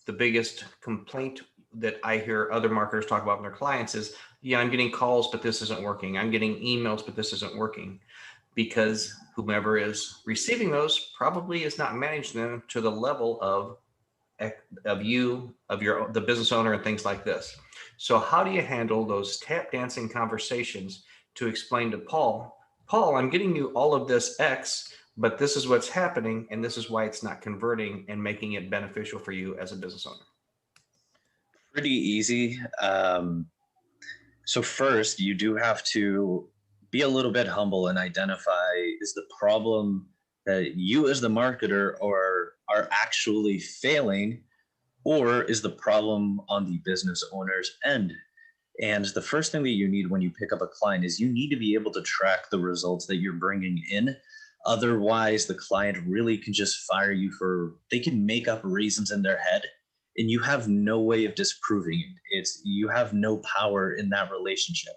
the biggest complaint that I hear other marketers talk about with their clients is, yeah, I'm getting calls, but this isn't working. I'm getting emails, but this isn't working, because whomever is receiving those probably is not managing them to the level of the business owner and things like this. So how do you handle those tap dancing conversations to explain to Paul, I'm getting you all of this X, but this is what's happening, and this is why it's not converting and making it beneficial for you as a business owner? Pretty easy. So first, you do have to be a little bit humble and identify, is the problem that you as the marketer are actually failing, or is the problem on the business owner's end? And the first thing that you need when you pick up a client is you need to be able to track the results that you're bringing in. Otherwise, the client really can just fire you for, they can make up reasons in their head and you have no way of disproving it. You have no power in that relationship.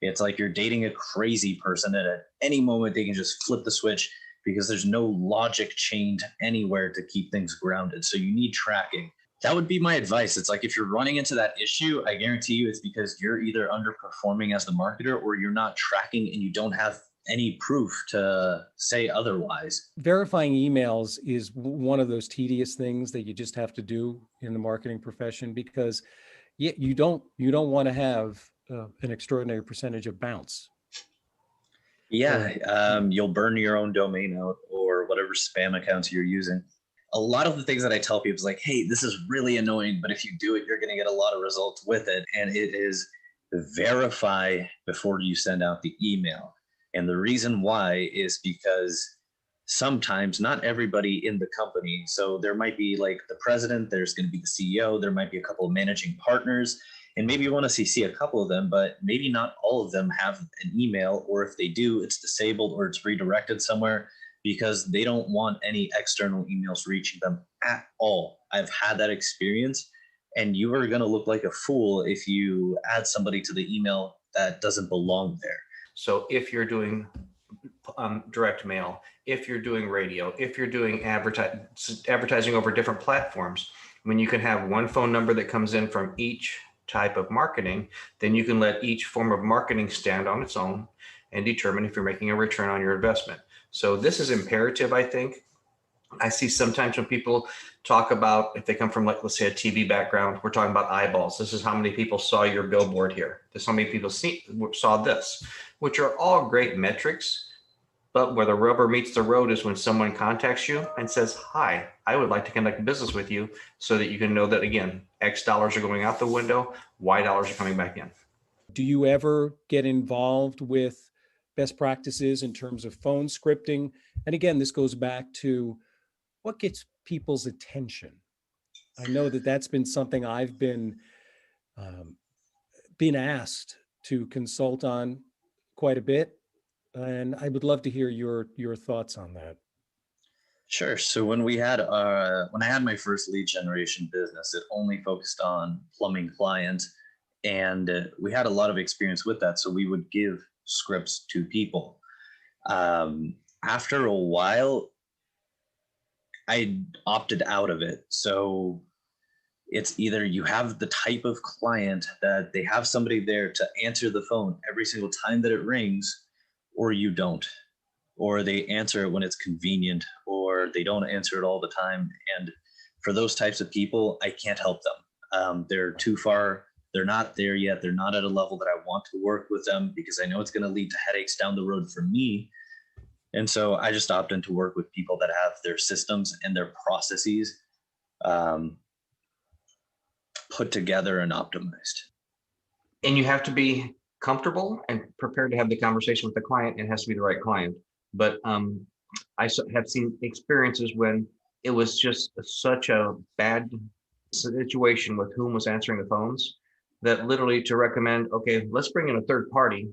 It's like you're dating a crazy person, and at any moment they can just flip the switch because there's no logic chained anywhere to keep things grounded. So you need tracking. That would be my advice. It's like if you're running into that issue, I guarantee you it's because you're either underperforming as the marketer or you're not tracking and you don't have any proof to say otherwise. Verifying emails is one of those tedious things that you just have to do in the marketing profession, because you don't want to have an extraordinary percentage of bounce. Yeah, you'll burn your own domain out or whatever spam accounts you're using. A lot of the things that I tell people is like, hey, this is really annoying, but if you do it, you're going to get a lot of results with it. And it is verify before you send out the email. And the reason why is because sometimes not everybody in the company, so there might be like the president, there's going to be the CEO, there might be a couple of managing partners, and maybe you want to see a couple of them, but maybe not all of them have an email, or if they do, it's disabled or it's redirected somewhere because they don't want any external emails reaching them at all. I've had that experience, and you are going to look like a fool if you add somebody to the email that doesn't belong there. So if you're doing direct mail, if you're doing radio, if you're doing advertising over different platforms, when you can have one phone number that comes in from each type of marketing, then you can let each form of marketing stand on its own and determine if you're making a return on your investment. So this is imperative, I think. I see sometimes when people talk about, if they come from, like, let's say a TV background, we're talking about eyeballs. This is how many people saw your billboard here. This is how many people saw this, which are all great metrics. But where the rubber meets the road is when someone contacts you and says, hi, I would like to conduct business with you, so that you can know that, again, X dollars are going out the window, Y dollars are coming back in. Do you ever get involved with best practices in terms of phone scripting? And again, this goes back to what gets people's attention. I know that that's been something I've been asked to consult on quite a bit, and I would love to hear your thoughts on that. Sure. So when I had my first lead generation business, it only focused on plumbing clients, and we had a lot of experience with that. So we would give scripts to people. After a while, I opted out of it. So it's either you have the type of client that they have somebody there to answer the phone every single time that it rings, or you don't, or they answer it when it's convenient, or they don't answer it all the time. And for those types of people, I can't help them. They're too far. They're not there yet. They're not at a level that I want to work with them, because I know it's going to lead to headaches down the road for me. And so I just opt in to work with people that have their systems and their processes put together and optimized. And you have to be comfortable and prepared to have the conversation with the client. It has to be the right client. But I have seen experiences when it was just such a bad situation with whom was answering the phones, that literally to recommend, okay, let's bring in a third party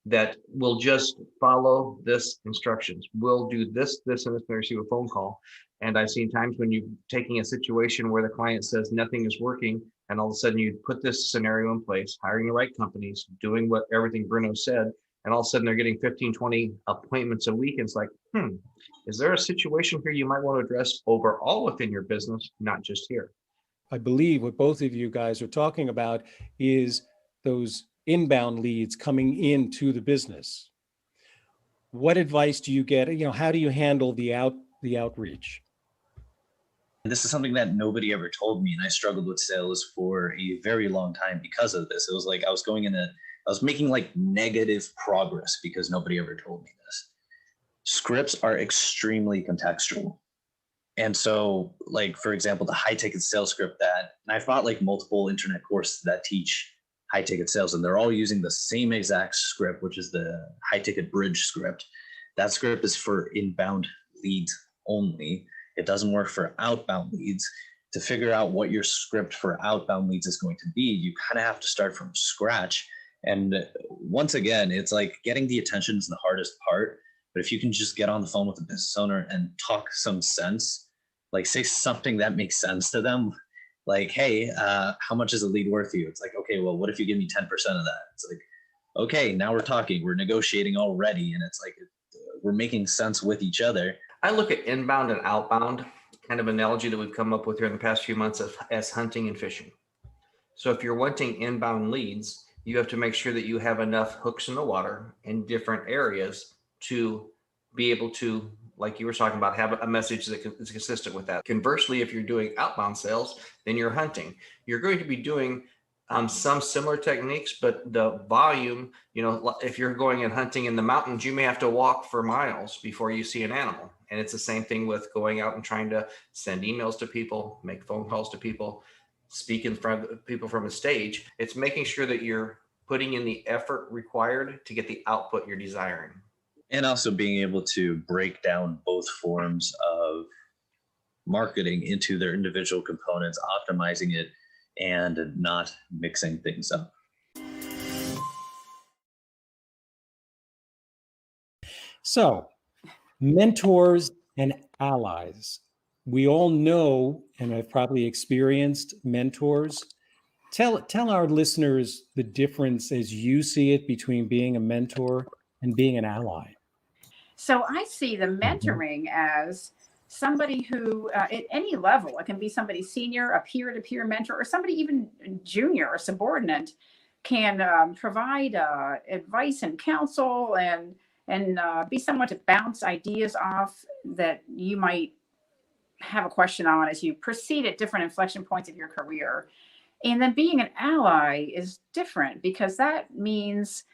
that will just follow this instructions. We'll do this, and this when they receive a phone call. And I've seen times when you're taking a situation where the client says nothing is working, and all of a sudden you put this scenario in place, hiring the right companies, doing what everything Bruno said, and all of a sudden they're getting 15, 20 appointments a week. And it's like, is there a situation here you might want to address overall within your business, not just here? I believe what both of you guys are talking about is those inbound leads coming into the business. What advice do you get? How do you handle the outreach? And this is something that nobody ever told me. And I struggled with sales for a very long time because of this. It was like I was making like negative progress because nobody ever told me this. Scripts are extremely contextual. And so, like, for example, the high ticket sales script and I've bought like multiple internet courses that teach high ticket sales, and they're all using the same exact script, which is the high ticket bridge script. That script is for inbound leads only. It doesn't work for outbound leads. To figure out what your script for outbound leads is going to be, you kind of have to start from scratch. And once again, it's like getting the attention is the hardest part. But if you can just get on the phone with the business owner and talk some sense, like say something that makes sense to them, like, hey, how much is a lead worth to you? It's like, okay, well, what if you give me 10% of that? It's like, okay, now we're talking, we're negotiating already. And it's like, we're making sense with each other. I look at inbound and outbound kind of analogy that we've come up with here in the past few months as hunting and fishing. So if you're wanting inbound leads, you have to make sure that you have enough hooks in the water in different areas to be able to, like you were talking about, have a message that is consistent with that. Conversely, if you're doing outbound sales, then you're hunting. You're going to be doing some similar techniques, but the volume, if you're going and hunting in the mountains, you may have to walk for miles before you see an animal. And it's the same thing with going out and trying to send emails to people, make phone calls to people, speak in front of people from a stage. It's making sure that you're putting in the effort required to get the output you're desiring. And also being able to break down both forms of marketing into their individual components, optimizing it, and not mixing things up. So, mentors and allies. We all know, and I've probably experienced mentors. Tell our listeners the difference as you see it between being a mentor and being an ally. So I see the mentoring as somebody who, at any level, it can be somebody senior, a peer-to-peer mentor, or somebody even junior or subordinate, can provide advice and counsel and be someone to bounce ideas off that you might have a question on as you proceed at different inflection points of your career. And then being an ally is different because that means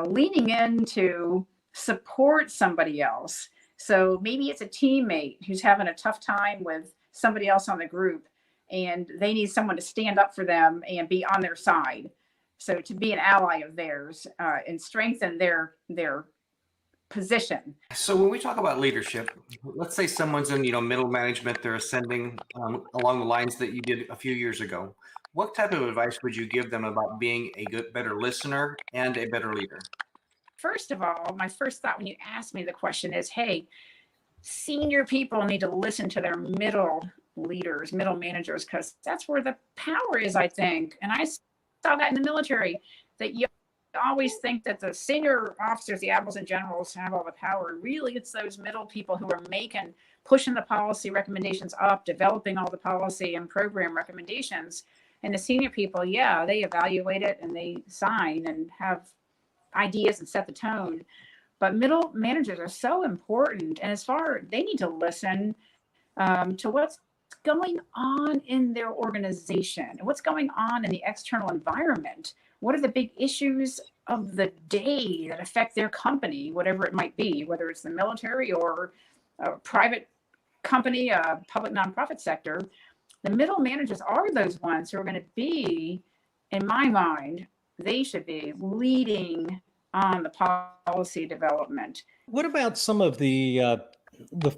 leaning in to support somebody else. So maybe it's a teammate who's having a tough time with somebody else on the group and they need someone to stand up for them and be on their side. So to be an ally of theirs and strengthen their position. So when we talk about leadership, let's say someone's in middle management, they're ascending along the lines that you did a few years ago. What type of advice would you give them about being a better listener and a better leader? First of all, my first thought when you asked me the question is, hey, senior people need to listen to their middle leaders, middle managers, because that's where the power is, I think. And I saw that in the military, that you always think that the senior officers, the admirals and generals, have all the power. Really, it's those middle people who are pushing the policy recommendations up, developing all the policy and program recommendations. And the senior people, yeah, they evaluate it and they sign and have ideas and set the tone. But middle managers are so important. And they need to listen to what's going on in their organization and what's going on in the external environment. What are the big issues of the day that affect their company, whatever it might be, whether it's the military or a private company, a public nonprofit sector. The middle managers are those ones who are going to be, in my mind, they should be leading on the policy development. What about some of the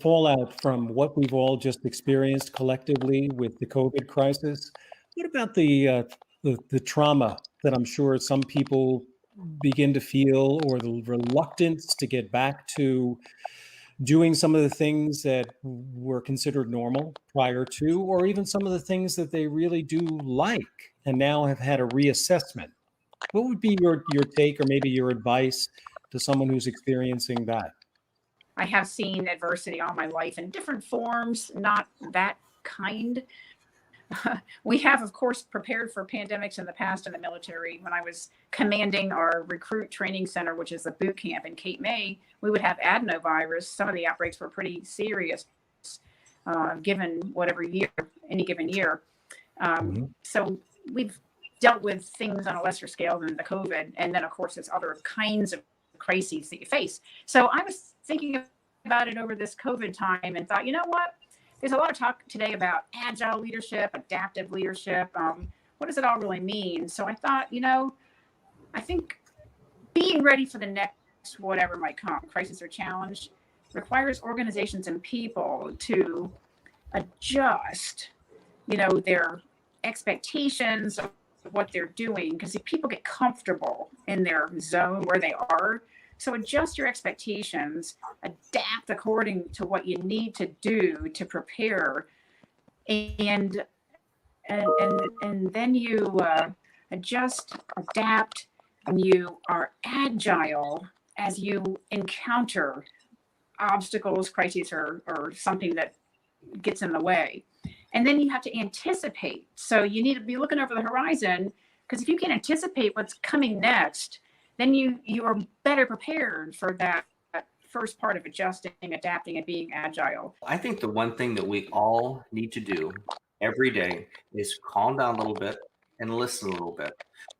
fallout from what we've all just experienced collectively with the COVID crisis? What about the trauma that I'm sure some people begin to feel, or the reluctance to get back to doing some of the things that were considered normal prior to, or even some of the things that they really do like and now have had a reassessment? What would be your take, or maybe your advice to someone who's experiencing that? I have seen adversity all my life in different forms, not that kind, we have, of course, prepared for pandemics in the past in the military. When I was commanding our recruit training center, which is a boot camp in Cape May, we would have adenovirus. Some of the outbreaks were pretty serious, given whatever year, any given year. So we've dealt with things on a lesser scale than the COVID. And then, of course, there's other kinds of crises that you face. So I was thinking about it over this COVID time and thought, you know what? There's a lot of talk today about agile leadership, adaptive leadership. What does it all really mean? So I thought, I think being ready for the next whatever might come, crisis or challenge, requires organizations and people to adjust, their expectations of what they're doing. Because if people get comfortable in their zone where they are, so adjust your expectations, adapt according to what you need to do to prepare, and then you adjust, adapt, and you are agile as you encounter obstacles, crises, or something that gets in the way. And then you have to anticipate. So you need to be looking over the horizon, because if you can anticipate what's coming next, then you are better prepared for that first part of adjusting, adapting, and being agile. I think the one thing that we all need to do every day is calm down a little bit and listen a little bit,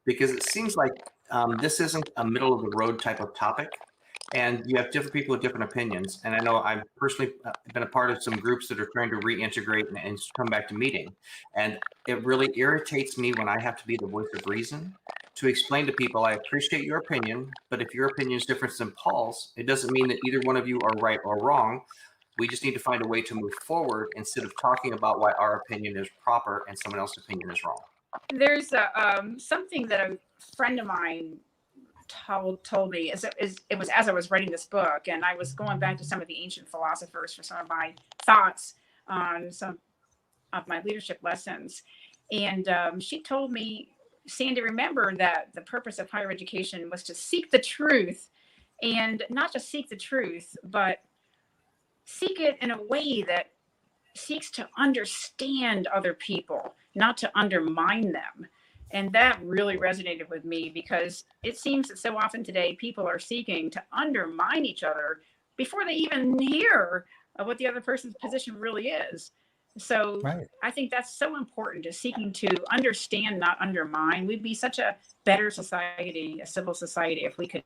because it seems like this isn't a middle of the road type of topic, and you have different people with different opinions. And I know I've personally been a part of some groups that are trying to reintegrate and come back to meeting. And it really irritates me when I have to be the voice of reason to explain to people, I appreciate your opinion, but if your opinion is different than Paul's, it doesn't mean that either one of you are right or wrong. We just need to find a way to move forward instead of talking about why our opinion is proper and someone else's opinion is wrong. There's something that a friend of mine told me it was as I was writing this book, and I was going back to some of the ancient philosophers for some of my thoughts on some of my leadership lessons. And she told me, Sandy, remember that the purpose of higher education was to seek the truth, and not just seek the truth, but seek it in a way that seeks to understand other people, not to undermine them. And that really resonated with me, because it seems that so often today people are seeking to undermine each other before they even hear what the other person's position really is. So right. I think that's so important, to seeking to understand, not undermine. We'd be such a better society, a civil society, if we could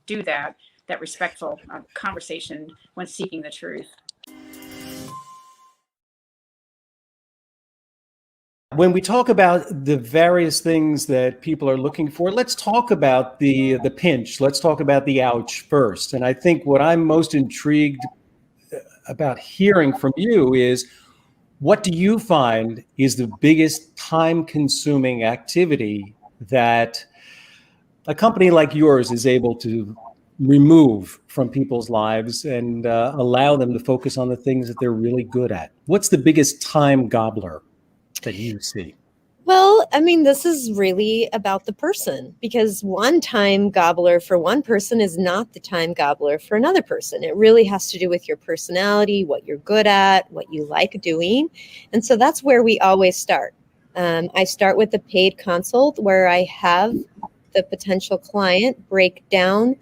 do that respectful conversation when seeking the truth. When we talk about the various things that people are looking for, let's talk about the pinch. Let's talk about the ouch first. And I think what I'm most intrigued about hearing from you is, what do you find is the biggest time-consuming activity that a company like yours is able to remove from people's lives and allow them to focus on the things that they're really good at? What's the biggest time gobbler that you see? Well, I mean, this is really about the person, because one time gobbler for one person is not the time gobbler for another person. It really has to do with your personality, what you're good at, what you like doing. And so that's where we always start. I start with a paid consult where I have the potential client break down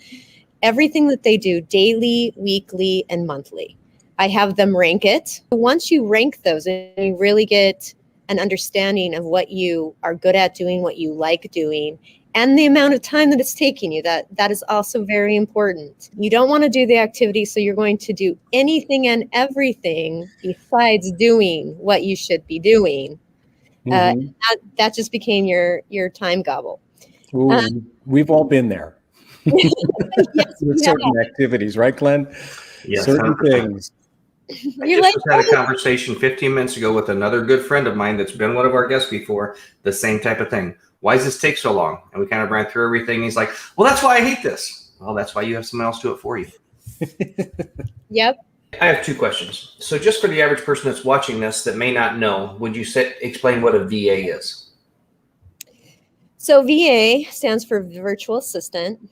everything that they do daily, weekly, and monthly. I have them rank it. Once you rank those and you really get an understanding of what you are good at doing, what you like doing, and the amount of time that it's taking you, that is also very important. You don't want to do the activity, so you're going to do anything and everything besides doing what you should be doing. Mm-hmm. That just became your time gobble. Ooh, we've all been there. Yes, with certain activities, right, Glenn? Yes, certain 100%. Things. I just had a conversation 15 minutes ago with another good friend of mine that's been one of our guests before, the same type of thing. Why does this take so long? And we kind of ran through everything. He's like, well, that's why I hate this. Well, that's why you have someone else do it for you. Yep. I have two questions. So just for the average person that's watching this that may not know, would you explain what a VA is? So VA stands for virtual assistant.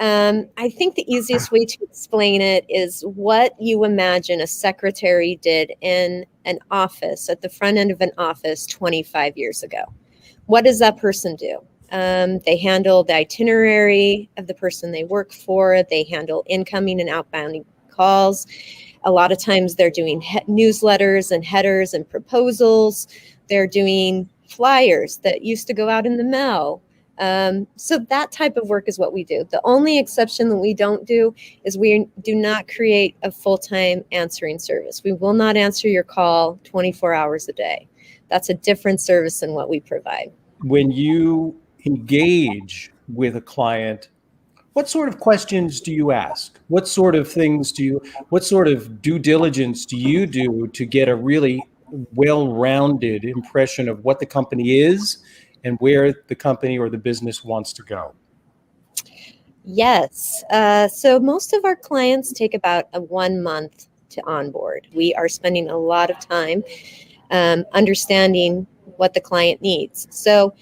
I think the easiest way to explain it is what you imagine a secretary did in an office at the front end of an office 25 years ago. What does that person do? They handle the itinerary of the person they work for. They handle incoming and outbound calls. A lot of times they're doing newsletters and headers and proposals. They're doing flyers that used to go out in the mail. So that type of work is what we do. The only exception that we don't do is we do not create a full-time answering service. We will not answer your call 24 hours a day. That's a different service than what we provide. When you engage with a client, what sort of questions do you ask? What sort of due diligence do you do to get a really well-rounded impression of what the company is and where the company or the business wants to go? Yes. So most of our clients take about 1 month to onboard. We are spending a lot of time understanding what the client needs. So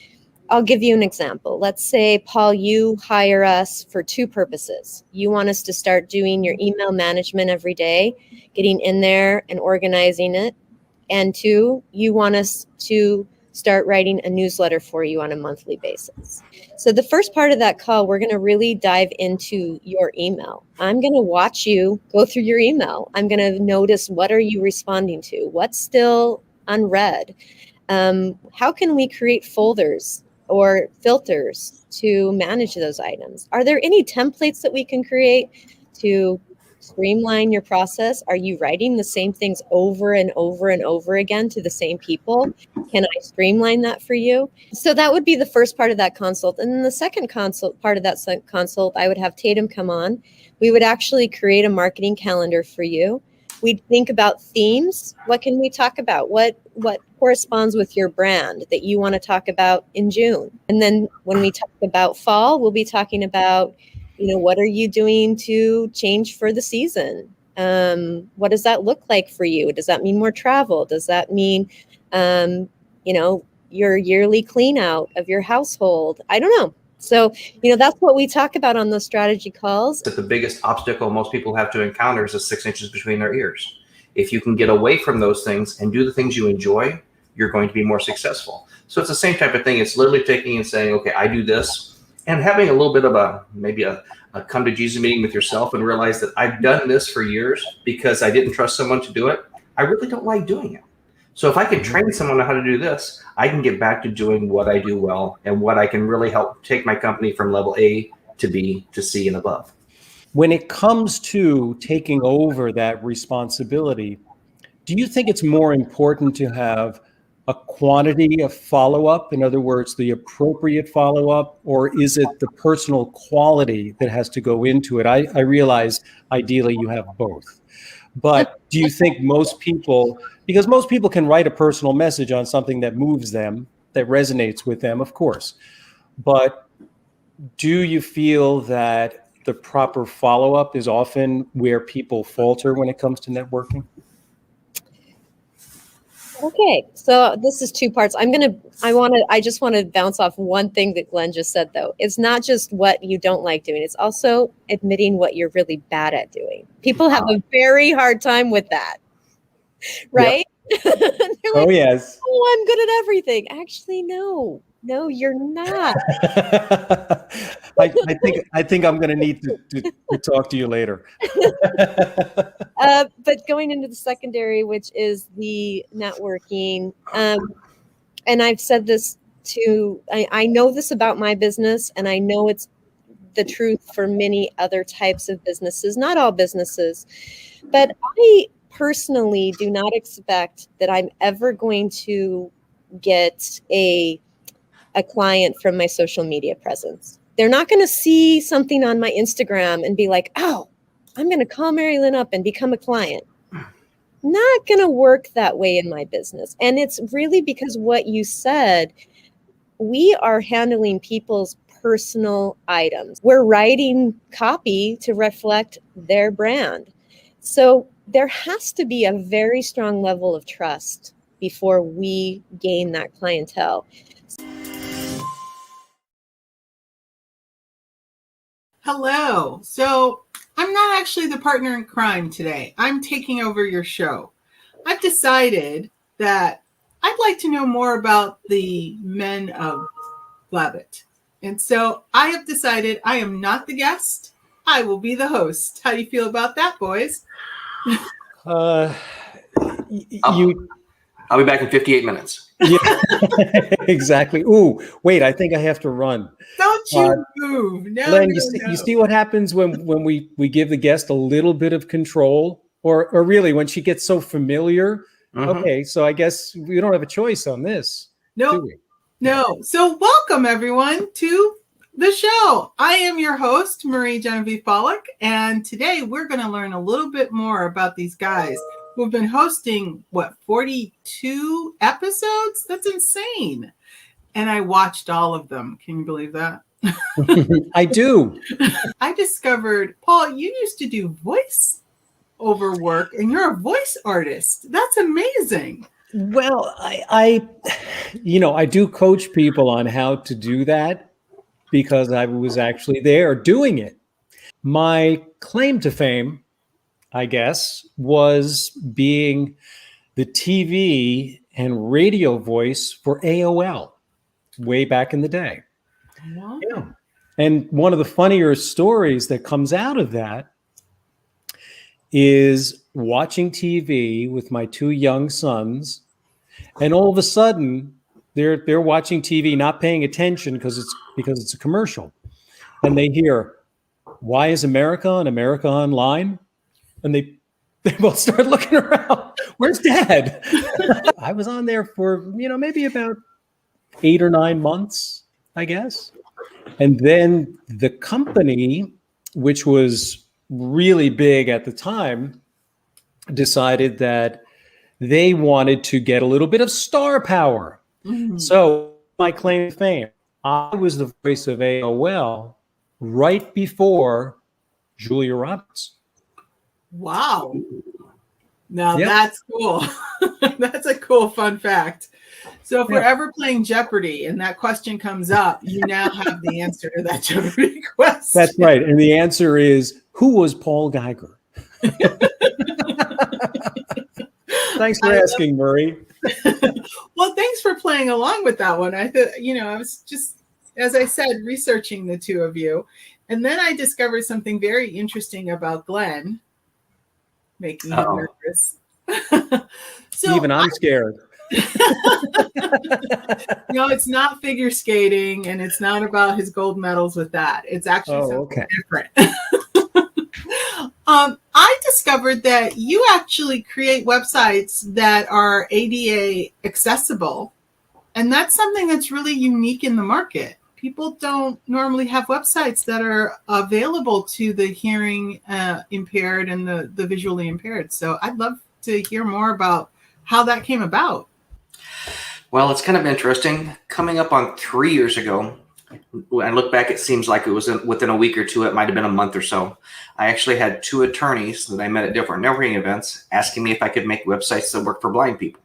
I'll give you an example. Let's say, Paul, you hire us for 2 purposes. You want us to start doing your email management every day, getting in there and organizing it. And 2, you want us to start writing a newsletter for you on a monthly basis. So the first part of that call, we're going to really dive into your email. I'm going to watch you go through your email. I'm going to notice, what are you responding to? What's still unread? How can we create folders or filters to manage those items? Are there any templates that we can create to streamline your process? Are you writing the same things over and over and over again to the same people? Can I streamline that for you? So that would be the first part of that consult. And then the second part of that consult, I would have Tatum come on. We would actually create a marketing calendar for you. We'd think about themes. What can we talk about? What corresponds with your brand that you want to talk about in June? And then when we talk about fall, we'll be talking about, what are you doing to change for the season? What does that look like for you? Does that mean more travel? Does that mean, your yearly clean out of your household? I don't know. So, that's what we talk about on those strategy calls. That the biggest obstacle most people have to encounter is the 6 inches between their ears. If you can get away from those things and do the things you enjoy, you're going to be more successful. So it's the same type of thing. It's literally taking and saying, okay, I do this, and having a little bit of maybe a come to Jesus meeting with yourself and realize that I've done this for years because I didn't trust someone to do it. I really don't like doing it. So if I can train someone on how to do this, I can get back to doing what I do well and what I can really help take my company from level A to B to C and above. When it comes to taking over that responsibility, do you think it's more important to have a quantity of follow-up, in other words, the appropriate follow-up, or is it the personal quality that has to go into it? I realize ideally you have both. But do you think because most people can write a personal message on something that moves them, that resonates with them, of course. But do you feel that the proper follow-up is often where people falter when it comes to networking? Okay, so this is 2 parts. I just want to bounce off one thing that Glenn just said, though. It's not just what you don't like doing. It's also admitting what you're really bad at doing. People have a very hard time with that, right? Yep. They're like, yes. Oh, I'm good at everything. Actually, no, you're not. I think I'm going to need to talk to you later. But going into the secondary, which is the networking, and I've said this too, I know this about my business, and I know it's the truth for many other types of businesses, not all businesses, but I personally do not expect that I'm ever going to get a client from my social media presence. They're not going to see something on my Instagram and be like, oh, I'm going to call Mary Lynn up and become a client. Not going to work that way in my business. And it's really because what you said, we are handling people's personal items. We're writing copy to reflect their brand. So there has to be a very strong level of trust before we gain that clientele. Hello. So I'm not actually the partner in crime today. I'm taking over your show. I've decided that I'd like to know more about the men of Blabbit. And so I have decided I am not the guest. I will be the host. How do you feel about that, boys? I'll be back in 58 minutes. Yeah, exactly. Ooh, wait, I think I have to run. Don't you move. No, Len, no, you see what happens when we give the guest a little bit of control, or really when she gets so familiar. Okay, so I guess we don't have a choice on this. No, do we? No. So welcome everyone to the show. I am your host, Marie Genevieve Pollock, and today we're going to learn a little bit more about these guys who've been hosting, 42 episodes? That's insane. And I watched all of them. Can you believe that? I do. I discovered, Paul, you used to do voice over work and you're a voice artist. That's amazing. Well, I do coach people on how to do that because I was actually there doing it. My claim to fame, I guess, was being the TV and radio voice for AOL way back in the day. Wow. Yeah. And one of the funnier stories that comes out of that is watching TV with my two young sons, and all of a sudden they're watching TV, not paying attention because it's a commercial, and they hear, "Why is America on America Online?" And they both start looking around. Where's Dad? I was on there for maybe about 8 or 9 months, I guess. And then the company, which was really big at the time, decided that they wanted to get a little bit of star power. Mm-hmm. So my claim to fame, I was the voice of AOL right before Julia Roberts. Wow. Now that's cool. That's a cool fun fact. So if we're ever playing Jeopardy and that question comes up, you now have the answer to that Jeopardy question. That's right. And the answer is, who was Paul Geiger? Thanks for asking, Murray. Well, thanks for playing along with that one. I thought, I was just, as I said, researching the two of you. And then I discovered something very interesting about Glenn, making him nervous. So even I'm scared. It's not figure skating, and it's not about his gold medals with that. It's actually something different. I discovered that you actually create websites that are ADA accessible, and that's something that's really unique in the market. People don't normally have websites that are available to the hearing impaired and the visually impaired. So I'd love to hear more about how that came about. Well, it's kind of interesting. Coming up on 3 years ago, when I look back, it seems like it was within a week or two. It might have been a month or so. I actually had 2 attorneys that I met at different networking events asking me if I could make websites that work for blind people.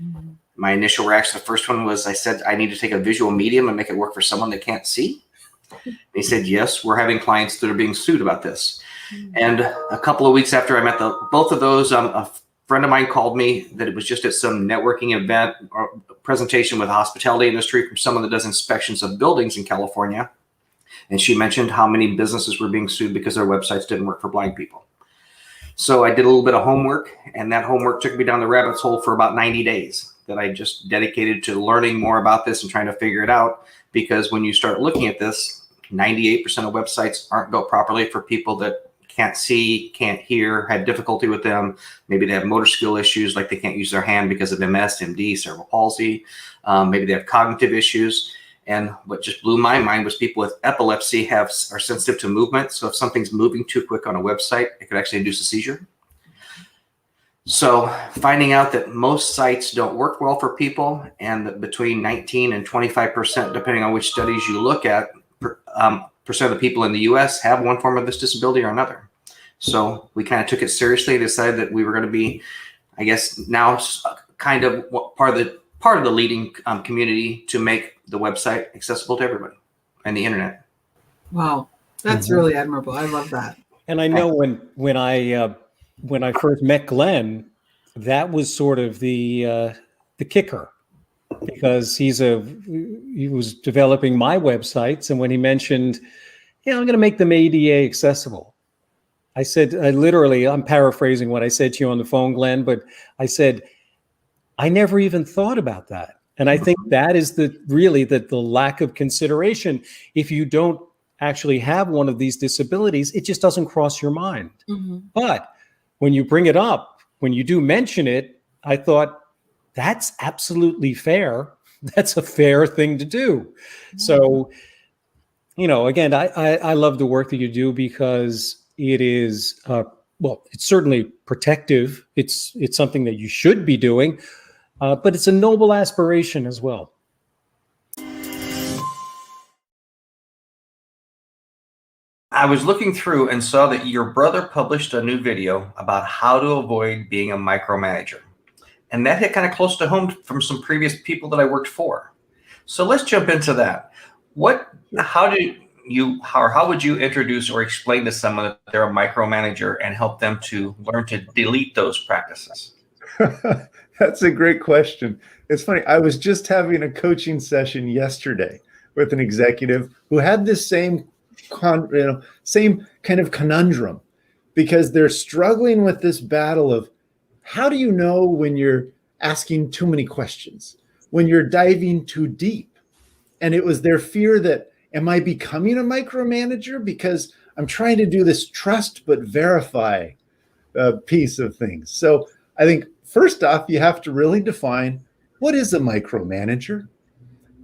Mm-hmm. My initial reaction, the first one was, I said, I need to take a visual medium and make it work for someone that can't see. They said, yes, we're having clients that are being sued about this. Mm-hmm. And a couple of weeks after I met both of those, a friend of mine called me that it was just at some networking event or presentation with the hospitality industry from someone that does inspections of buildings in California. And she mentioned how many businesses were being sued because their websites didn't work for blind people. So I did a little bit of homework, and that homework took me down the rabbit's hole for about 90 days that I just dedicated to learning more about this and trying to figure it out. Because when you start looking at this, 98% of websites aren't built properly for people that can't see, can't hear, have difficulty with them. Maybe they have motor skill issues, like they can't use their hand because of MS, MD, cerebral palsy. Maybe they have cognitive issues. And what just blew my mind was people with epilepsy are sensitive to movement. So if something's moving too quick on a website, it could actually induce a seizure. So finding out that most sites don't work well for people, and that between 19 and 25%, depending on which studies you look at, percent of the people in the US have one form of this disability or another. So we kind of took it seriously and decided that we were going to be, I guess, now kind of part of the leading community to make the website accessible to everybody and the internet. Wow, that's really admirable. I love that. And I know when I first met Glenn, that was sort of the kicker, because he was developing my websites, and when he mentioned, I'm going to make them ADA accessible, I said, I'm paraphrasing what I said to you on the phone, Glenn, but I said, I never even thought about that. And I think that is the lack of consideration. If you don't actually have one of these disabilities, it just doesn't cross your mind. Mm-hmm. But when you bring it up, when you do mention it, I thought, that's absolutely fair. That's a fair thing to do. Mm-hmm. So, again, I love the work that you do, because it is, it's certainly protective. It's something that you should be doing, but it's a noble aspiration as well. I was looking through and saw that your brother published a new video about how to avoid being a micromanager. And that hit kind of close to home from some previous people that I worked for. So let's jump into that. How would you introduce or explain to someone that they're a micromanager and help them to learn to delete those practices? That's a great question. It's funny. I was just having a coaching session yesterday with an executive who had this same kind of conundrum, because they're struggling with this battle of, how do you know when you're asking too many questions, when you're diving too deep? And it was their fear that, am I becoming a micromanager because I'm trying to do this trust but verify piece of things? So I think first off, you have to really define, what is a micromanager?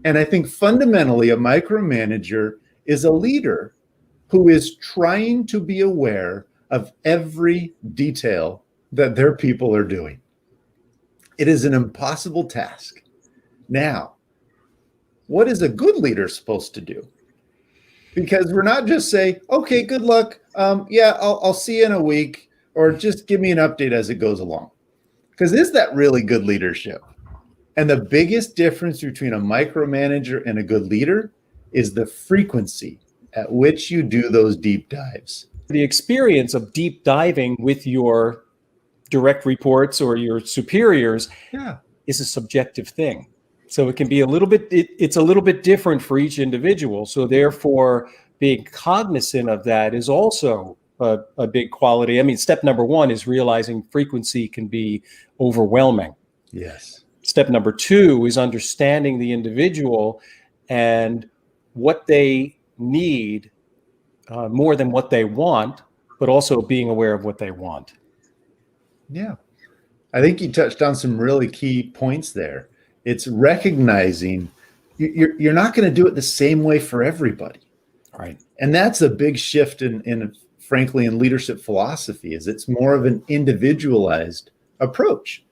And I think fundamentally a micromanager is a leader who is trying to be aware of every detail that their people are doing. It is an impossible task. Now, what is a good leader supposed to do? Because we're not just say, okay, good luck. I'll see you in a week, or just give me an update as it goes along. Because is that really good leadership? And the biggest difference between a micromanager and a good leader is the frequency at which you do those deep dives. The experience of deep diving with your direct reports or your superiors is a subjective thing. So it can be it's a little bit different for each individual. So therefore, being cognizant of that is also a big quality. I mean, step number one is realizing frequency can be overwhelming. Yes. Step number two is understanding the individual and what they need more than what they want, but also being aware of what they want. Yeah. I think you touched on some really key points there. It's recognizing you're not going to do it the same way for everybody. Right. And that's a big shift frankly, in leadership philosophy, is it's more of an individualized approach.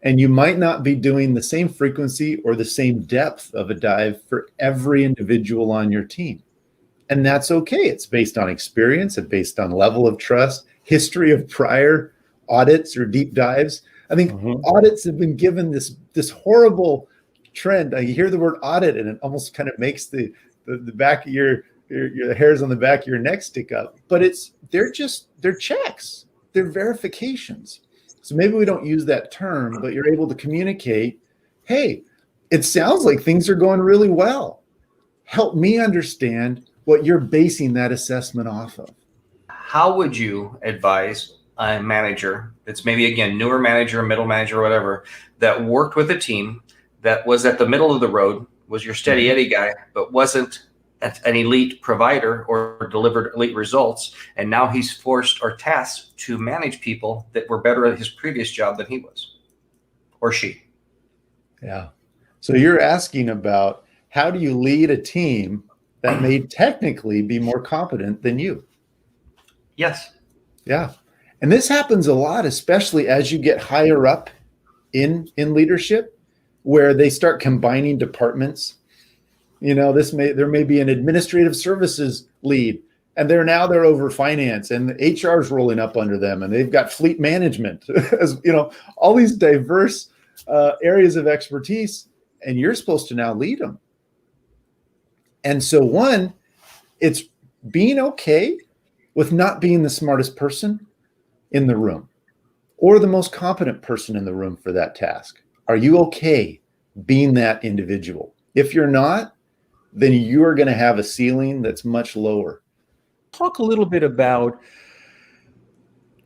And you might not be doing the same frequency or the same depth of a dive for every individual on your team. And that's okay. It's based on experience, it's based on level of trust, history of prior audits or deep dives. I think audits have been given this horrible trend. You hear the word audit and it almost kind of makes the back of your hairs on the back of your neck stick up. But they're checks, they're verifications. So maybe we don't use that term, but you're able to communicate, hey, it sounds like things are going really well. Help me understand what you're basing that assessment off of. How would you advise a manager that's maybe, again, newer manager, middle manager, whatever, that worked with a team that was at the middle of the road, was your steady Eddie guy, but wasn't an elite provider or delivered elite results, and now he's forced or tasked to manage people that were better at his previous job than he was, or she? Yeah. So you're asking about, how do you lead a team that may technically be more competent than you? Yes. Yeah. And this happens a lot, especially as you get higher up in leadership, where they start combining departments. There may be an administrative services lead, and they're over finance, and the HR is rolling up under them, and they've got fleet management, as all these diverse areas of expertise, and you're supposed to now lead them. And so one, it's being okay with not being the smartest person in the room. or the most competent person in the room for that task? Are you okay being that individual? If you're not, then you are going to have a ceiling that's much lower. Talk a little bit about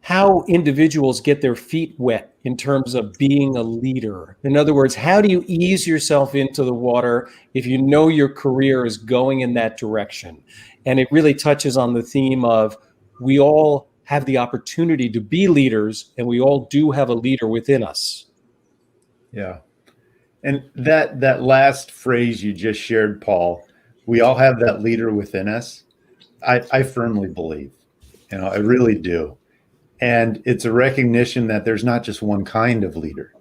how individuals get their feet wet in terms of being a leader. In other words, how do you ease yourself into the water if you know your career is going in that direction? And it really touches on the theme of we all have the opportunity to be leaders, and we all do have a leader within us. Yeah. And that last phrase you just shared, Paul, we all have that leader within us. I firmly believe, I really do. And it's a recognition that there's not just one kind of leader.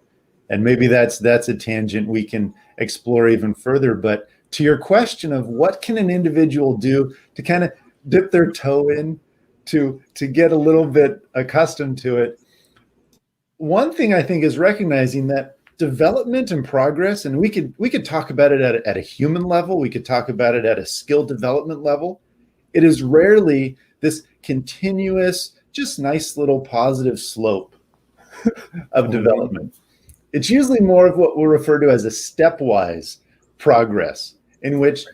And maybe that's a tangent we can explore even further. But to your question of what can an individual do to kind of dip their toe in, to get a little bit accustomed to it, one thing I think is recognizing that development and progress, and we could talk about it at a human level, we could talk about it at a skill development level. It is rarely this continuous, just nice little positive slope of development. It's usually more of what we'll refer to as a stepwise progress, in which,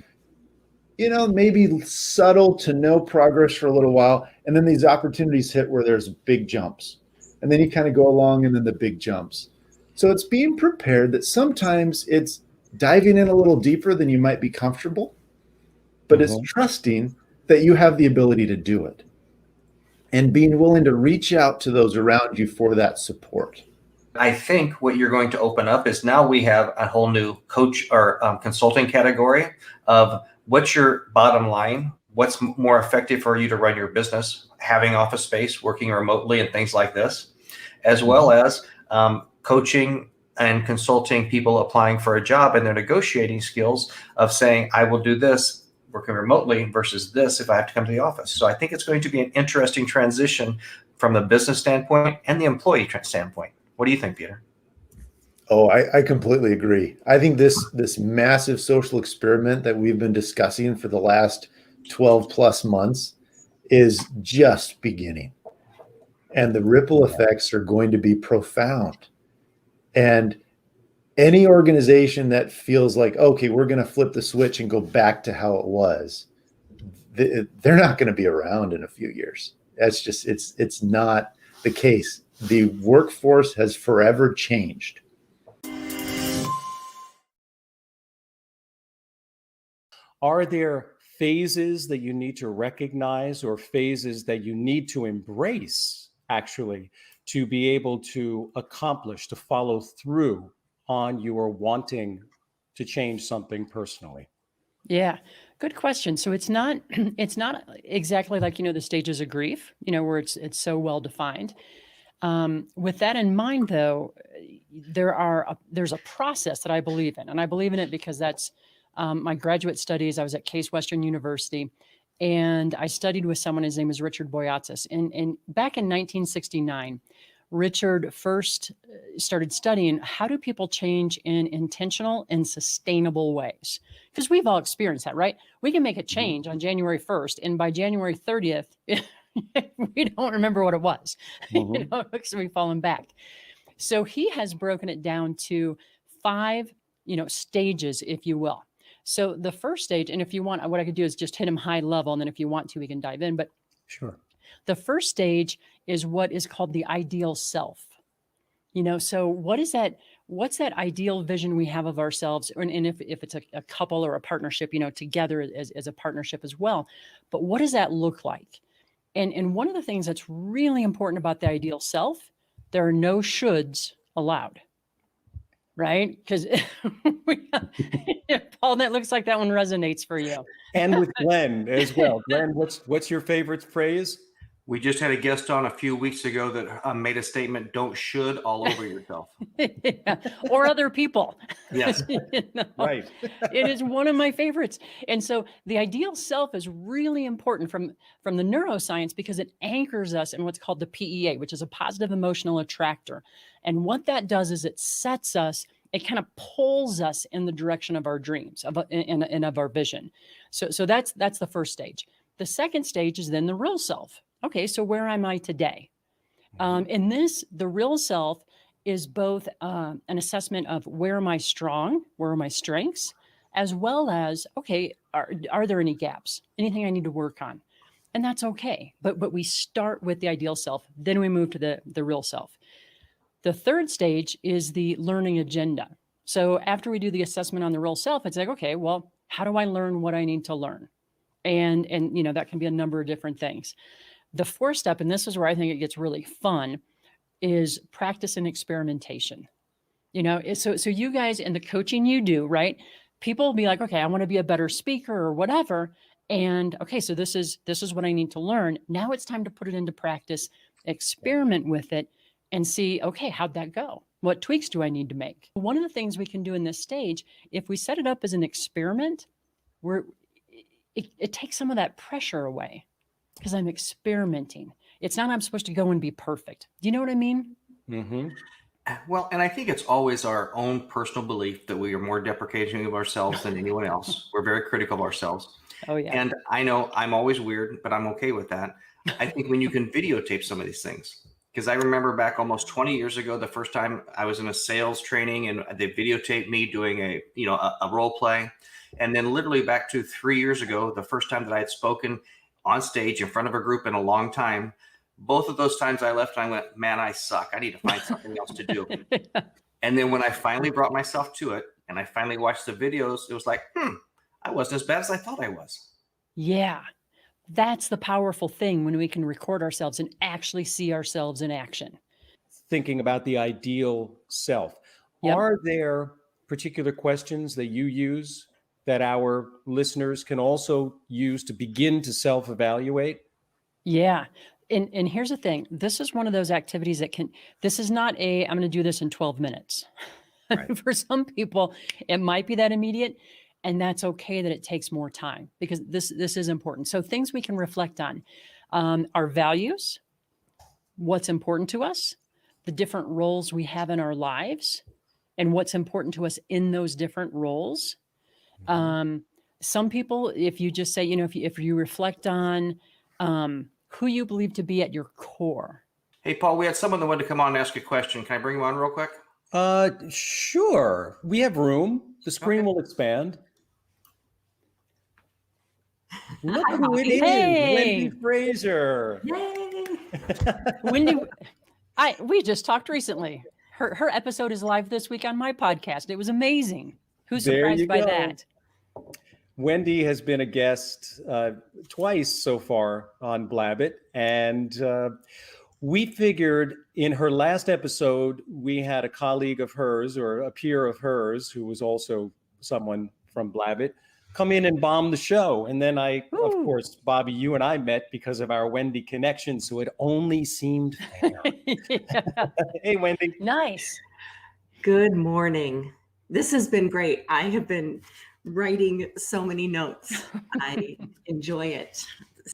maybe subtle to no progress for a little while, and then these opportunities hit where there's big jumps. And then you kind of go along, and then the big jumps. So it's being prepared that sometimes it's diving in a little deeper than you might be comfortable, but it's trusting that you have the ability to do it and being willing to reach out to those around you for that support. I think what you're going to open up is now we have a whole new coach or consulting category of what's your bottom line, what's more effective for you to run your business, having office space, working remotely, and things like this, as well as coaching and consulting people applying for a job and their negotiating skills of saying, I will do this working remotely versus this if I have to come to the office. So I think it's going to be an interesting transition from the business standpoint and the employee standpoint. What do you think, Peter? Oh, I completely agree. I think this massive social experiment that we've been discussing for the last 12 plus months is just beginning. And the ripple effects are going to be profound. And any organization that feels like, okay, we're going to flip the switch and go back to how it was, they're not going to be around in a few years. That's just, it's not the case. The workforce has forever changed. Are there phases that you need to recognize or phases that you need to embrace, actually, to be able to accomplish, to follow through on your wanting to change something personally? Yeah, good question. So it's not exactly like, the stages of grief, where it's so well defined. With that in mind, though, there's a process that I believe in, and I believe in it because that's my graduate studies. I was at Case Western University, and I studied with someone. His name is Richard Boyatzis. And back in 1969, Richard first started studying how do people change in intentional and sustainable ways? Because we've all experienced that, right? We can make a change on January 1st, and by January 30th, we don't remember what it was, because we've fallen back. So he has broken it down to 5, stages, if you will. So the first stage, and if you want, what I could do is just hit him high level, and then if you want to, we can dive in. But sure. The first stage is what is called the ideal self. So what's that ideal vision we have of ourselves? And if it's a couple or a partnership, together as a partnership as well. But what does that look like? And one of the things that's really important about the ideal self, there are no shoulds allowed. Right? Because Paul, that looks like that one resonates for you. And with Glenn as well. Glenn, what's your favorite phrase? We just had a guest on a few weeks ago that made a statement, don't should all over yourself. Yeah. Or other people. Yes. Right. It is one of my favorites. And so the ideal self is really important from the neuroscience because it anchors us in what's called the PEA, which is a positive emotional attractor. And what that does is it sets us, it kind of pulls us in the direction of our dreams and of our vision. So that's the first stage. The second stage is then the real self. Okay, so where am I today? In this, the real self is both an assessment of where am I strong, where are my strengths, as well as, okay, are there any gaps, anything I need to work on? And that's okay. But we start with the ideal self, then we move to the real self. The third stage is the learning agenda. So after we do the assessment on the real self, it's like, okay, well, how do I learn what I need to learn? And that can be a number of different things. The fourth step, and this is where I think it gets really fun, is practice and experimentation. So you guys in the coaching you do, right? People will be like, okay, I want to be a better speaker or whatever. And okay, so this is what I need to learn. Now it's time to put it into practice, experiment with it, and see, okay, how'd that go? What tweaks do I need to make? One of the things we can do in this stage, if we set it up as an experiment, it takes some of that pressure away because I'm experimenting. It's not I'm supposed to go and be perfect. Do you know what I mean? Mm-hmm. Well, and I think it's always our own personal belief that we are more deprecating of ourselves than anyone else. We're very critical of ourselves. Oh, yeah. And I know I'm always weird, but I'm okay with that. I think when you can videotape some of these things, because I remember back almost 20 years ago, the first time I was in a sales training and they videotaped me doing a role play. And then literally back to 3 years ago, the first time that I had spoken on stage in front of a group in a long time, both of those times I left and I went, man, I suck. I need to find something else to do. And then when I finally brought myself to it and I finally watched the videos, it was like, I wasn't as bad as I thought I was. Yeah. That's the powerful thing when we can record ourselves and actually see ourselves in action. Thinking about the ideal self. Yep. Are there particular questions that you use that our listeners can also use to begin to self-evaluate? Yeah. And here's the thing. This is one of those activities this is not I'm going to do this in 12 minutes. Right. For some people, it might be that immediate. And that's okay that it takes more time because this is important. So things we can reflect on, our values, what's important to us, the different roles we have in our lives, and what's important to us in those different roles. Some people, if you just say, if you reflect on who you believe to be at your core. Hey, Paul, we had someone that wanted to come on and ask a question. Can I bring him on real quick? Sure. We have room. The screen will expand. Look who it is, Wendy Fraser. Yay! Wendy, we just talked recently. Her episode is live this week on my podcast. It was amazing. Who's surprised by that? Wendy has been a guest twice so far on Blabbit, and we figured in her last episode, we had a colleague of hers or a peer of hers who was also someone from Blabbit come in and bomb the show. And then of course, Bobby, you and I met because of our Wendy connection. So it only seemed fair. Yeah. Hey, Wendy. Nice. Good morning. This has been great. I have been writing so many notes. I enjoy it.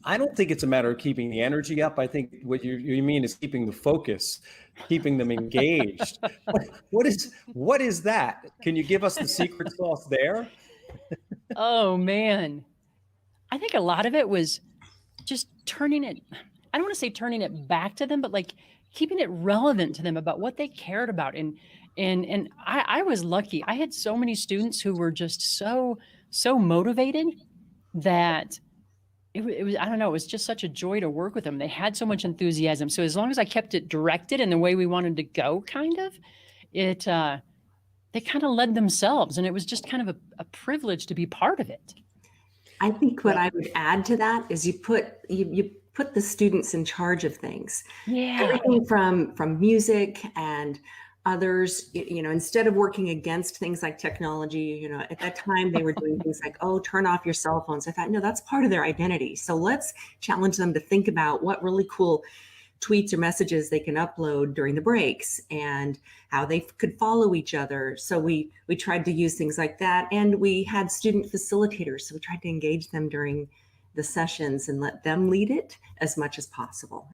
I don't think it's a matter of keeping the energy up. I think what you mean is keeping the focus, keeping them engaged. What is that? Can you give us the secret sauce there? Oh, man. I think a lot of it was just turning it, I don't want to say turning it back to them, but like keeping it relevant to them about what they cared about. And I was lucky. I had so many students who were just so motivated that it was, I don't know, it was just such a joy to work with them. They had so much enthusiasm. So as long as I kept it directed in the way we wanted to go, kind of, they kind of led themselves, and it was just kind of a privilege to be part of it. I think what I would add to that is you put the students in charge of things. Yeah. Everything from music and others, instead of working against things like technology, at that time they were doing things like, turn off your cell phones. I thought, no, that's part of their identity. So let's challenge them to think about what really cool tweets or messages they can upload during the breaks and how they could follow each other. So we tried to use things like that. And we had student facilitators. So we tried to engage them during the sessions and let them lead it as much as possible.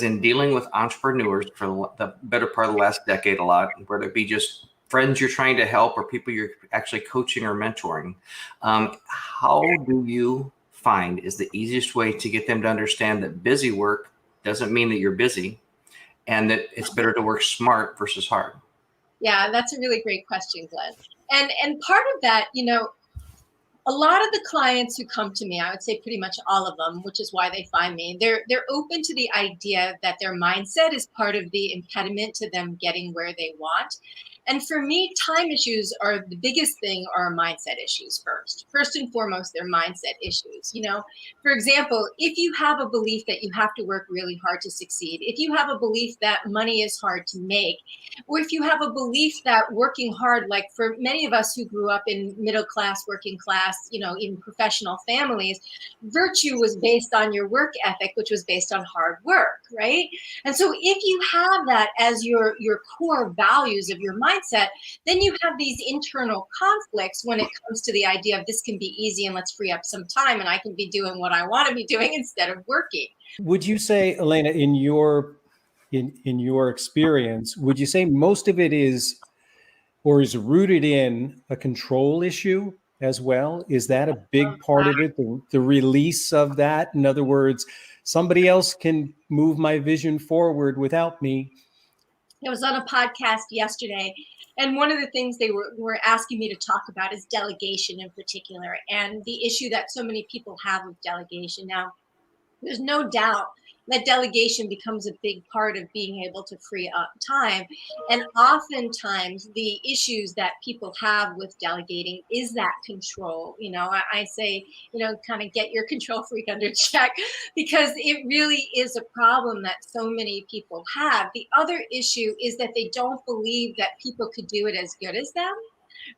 In dealing with entrepreneurs for the better part of the last decade a lot, whether it be just friends you're trying to help or people you're actually coaching or mentoring, how do you find is the easiest way to get them to understand that busy work doesn't mean that you're busy, and that it's better to work smart versus hard? Yeah, that's a really great question, Glenn. And part of that, you know, a lot of the clients who come to me, I would say pretty much all of them, which is why they find me, they're open to the idea that their mindset is part of the impediment to them getting where they want. And for me, time issues are the biggest thing, are mindset issues first. First and foremost, they're mindset issues. You know, for example, if you have a belief that you have to work really hard to succeed, if you have a belief that money is hard to make, or if you have a belief that working hard, like for many of us who grew up in middle class, working class, you know, even professional families, virtue was based on your work ethic, which was based on hard work, right? And so if you have that as your core values of your mindset, then you have these internal conflicts when it comes to the idea of this can be easy and let's free up some time and I can be doing what I want to be doing instead of working. Would you say, Elena, in your experience, would you say most of it is rooted in a control issue as well? Is that a big part of it, the release of that? In other words, somebody else can move my vision forward without me. I was on a podcast yesterday, and one of the things they were asking me to talk about is delegation in particular, and the issue that so many people have with delegation. Now, there's no doubt that delegation becomes a big part of being able to free up time. And oftentimes the issues that people have with delegating is that control. You know, I say, you know, kind of get your control freak under check, because it really is a problem that so many people have. The other issue is that they don't believe that people could do it as good as them.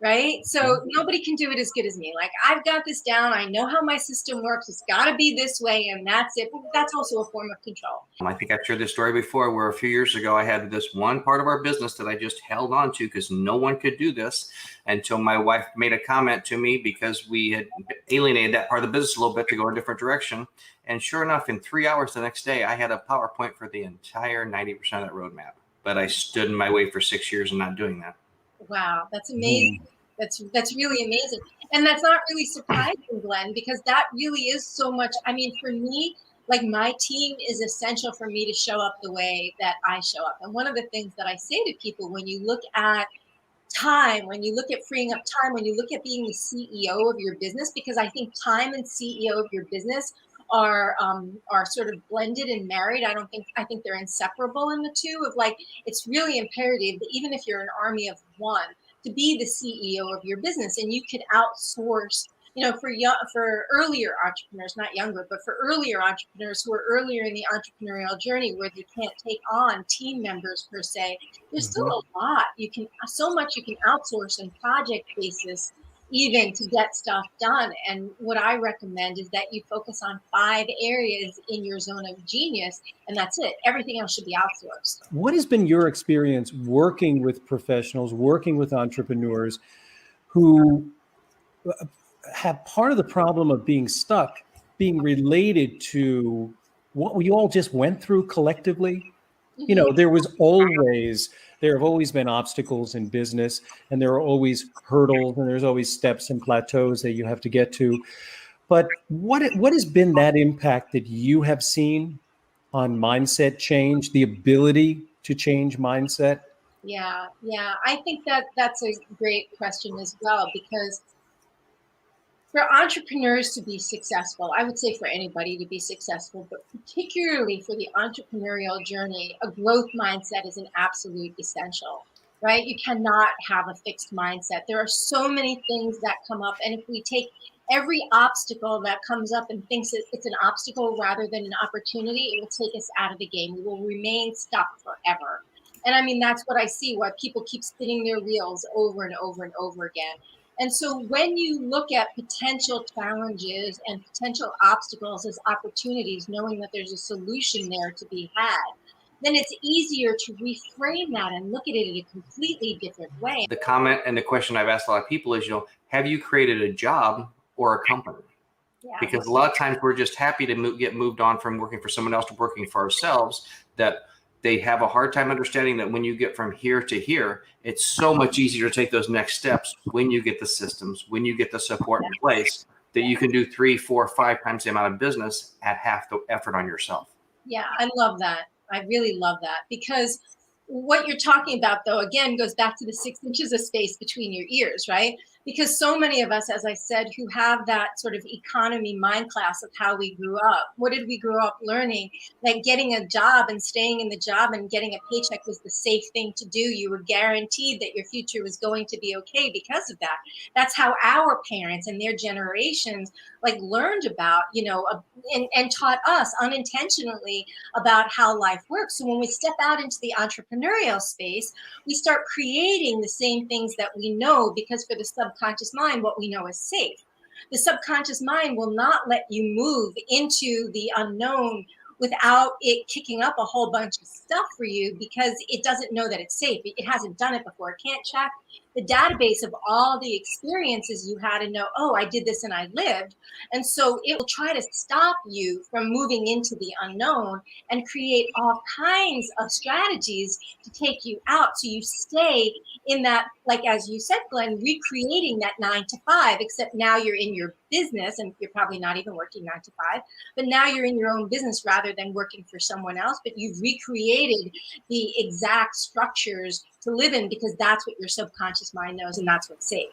Right? So nobody can do it as good as me. Like, I've got this down. I know how my system works. It's got to be this way, and that's it. But that's also a form of control. I think I've shared this story before, where a few years ago, I had this one part of our business that I just held on to because no one could do this, until my wife made a comment to me, because we had alienated that part of the business a little bit to go a different direction. And sure enough, in 3 hours the next day, I had a PowerPoint for the entire 90% of that roadmap. But I stood in my way for 6 years and not doing that. Wow, that's amazing. That's really amazing. And that's not really surprising, Glenn, because that really is so much. I mean, for me, like, my team is essential for me to show up the way that I show up. And one of the things that I say to people, when you look at time, when you look at freeing up time, when you look at being the CEO of your business, because I think time and CEO of your business are sort of blended and married. I think they're inseparable in the two. Of like, it's really imperative that even if you're an army of one, to be the CEO of your business, and you can outsource. You know, for earlier entrepreneurs, not younger, but for earlier entrepreneurs who are earlier in the entrepreneurial journey, where they can't take on team members per se, there's still a lot so much you can outsource on project basis, even to get stuff done. And what I recommend is that you focus on 5 areas in your zone of genius, and that's it. Everything else should be outsourced. What has been your experience working with professionals, working with entrepreneurs who have part of the problem of being stuck being related to what we all just went through collectively? You know, there have always been obstacles in business, and there are always hurdles, and there's always steps and plateaus that you have to get to. But what has been that impact that you have seen on mindset change, the ability to change mindset? Yeah. I think that's a great question as well, because for entrepreneurs to be successful, I would say for anybody to be successful, but particularly for the entrepreneurial journey, a growth mindset is an absolute essential, right? You cannot have a fixed mindset. There are so many things that come up. And if we take every obstacle that comes up and thinks it's an obstacle rather than an opportunity, it will take us out of the game. We will remain stuck forever. And I mean, that's what I see, why people keep spinning their wheels over and over and over again. And so when you look at potential challenges and potential obstacles as opportunities, knowing that there's a solution there to be had, then it's easier to reframe that and look at it in a completely different way. The comment and the question I've asked a lot of people is, have you created a job or a company? Yeah. Because a lot of times we're just happy to get moved on from working for someone else to working for ourselves, that they have a hard time understanding that when you get from here to here, it's so much easier to take those next steps when you get the systems, when you get the support in place. that you can do 3, 4, 5 times the amount of business at half the effort on yourself. Yeah, I love that. I really love that, because what you're talking about, though, again, goes back to the 6 inches of space between your ears, right? Because so many of us, as I said, who have that sort of economy mind class of how we grew up. What did we grow up learning? That getting a job and staying in the job and getting a paycheck was the safe thing to do. You were guaranteed that your future was going to be okay because of that. That's how our parents and their generations like learned about, and taught us unintentionally about how life works. So when we step out into the entrepreneurial space, we start creating the same things that we know, because for the subconscious mind, what we know is safe. The subconscious mind will not let you move into the unknown without it kicking up a whole bunch of stuff for you, because it doesn't know that it's safe. It hasn't done it before. It can't check the database of all the experiences you had and know, oh, I did this and I lived. And so it will try to stop you from moving into the unknown and create all kinds of strategies to take you out. So you stay in that, like, as you said, Glenn, recreating that 9 to 5, except now you're in your business and you're probably not even working 9 to 5, but now you're in your own business rather than working for someone else, but you've recreated the exact structures to live in, because that's what your subconscious mind knows, and that's what's safe.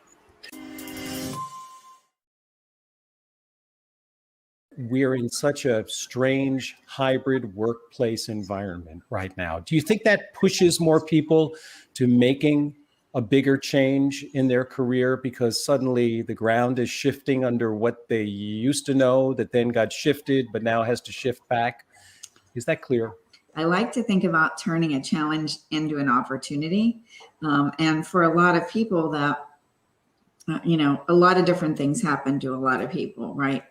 We're in such a strange hybrid workplace environment right now. Do you think that pushes more people to making a bigger change in their career, because suddenly the ground is shifting under what they used to know that then got shifted, but now has to shift back? Is that clear? I like to think about turning a challenge into an opportunity. And for a lot of people that, a lot of different things happen to a lot of people, right?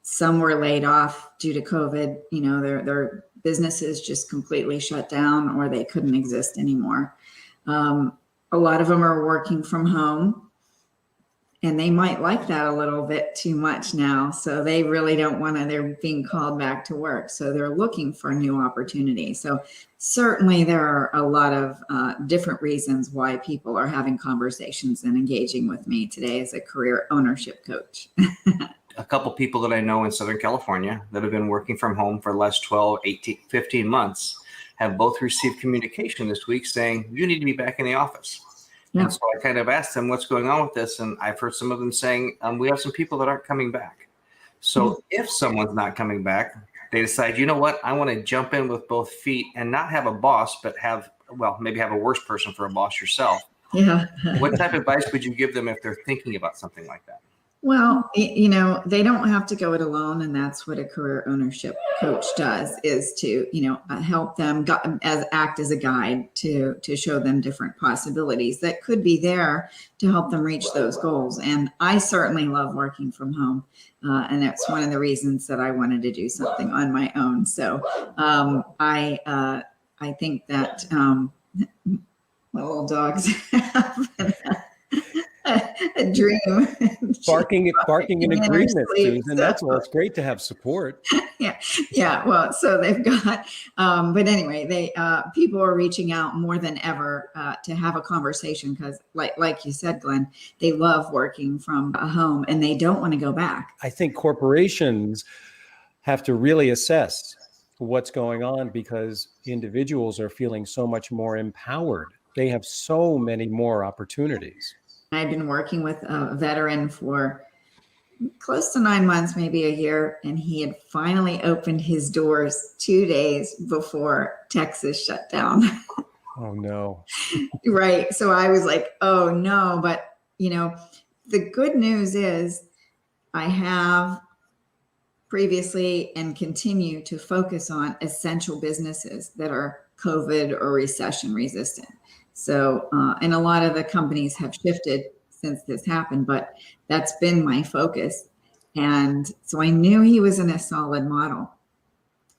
Some were laid off due to COVID, their businesses just completely shut down, or they couldn't exist anymore. A lot of them are working from home, and they might like that a little bit too much now. So they really don't want to, they're being called back to work. So they're looking for new opportunities. So certainly there are a lot of different reasons why people are having conversations and engaging with me today as a career ownership coach. A couple people that I know in Southern California that have been working from home for the last 12, 18, 15 months have both received communication this week saying, you need to be back in the office. Yeah. And so I kind of asked them what's going on with this. And I've heard some of them saying, we have some people that aren't coming back. So if someone's not coming back, they decide, you know what, I want to jump in with both feet and not have a boss, but maybe have a worse person for a boss yourself. Yeah. What type of advice would you give them if they're thinking about something like that? Well, they don't have to go it alone. And that's what a career ownership coach does, is to, help them act as a guide to show them different possibilities that could be there to help them reach those goals. And I certainly love working from home. And that's one of the reasons that I wanted to do something on my own. So I think that my little dogs have a dream. Barking in agreement, Susan. That's well, it's great to have support. Yeah. Well, so they've got, but anyway, people are reaching out more than ever to have a conversation, because like you said, Glenn, they love working from home and they don't want to go back. I think corporations have to really assess what's going on, because individuals are feeling so much more empowered. They have so many more opportunities. I've been working with a veteran for close to 9 months, maybe a year, and he had finally opened his doors 2 days before Texas shut down. Oh, no. Right. So I was like, oh, no. But, the good news is I have previously and continue to focus on essential businesses that are COVID or recession resistant. So, and a lot of the companies have shifted since this happened, but that's been my focus. And so I knew he was in a solid model.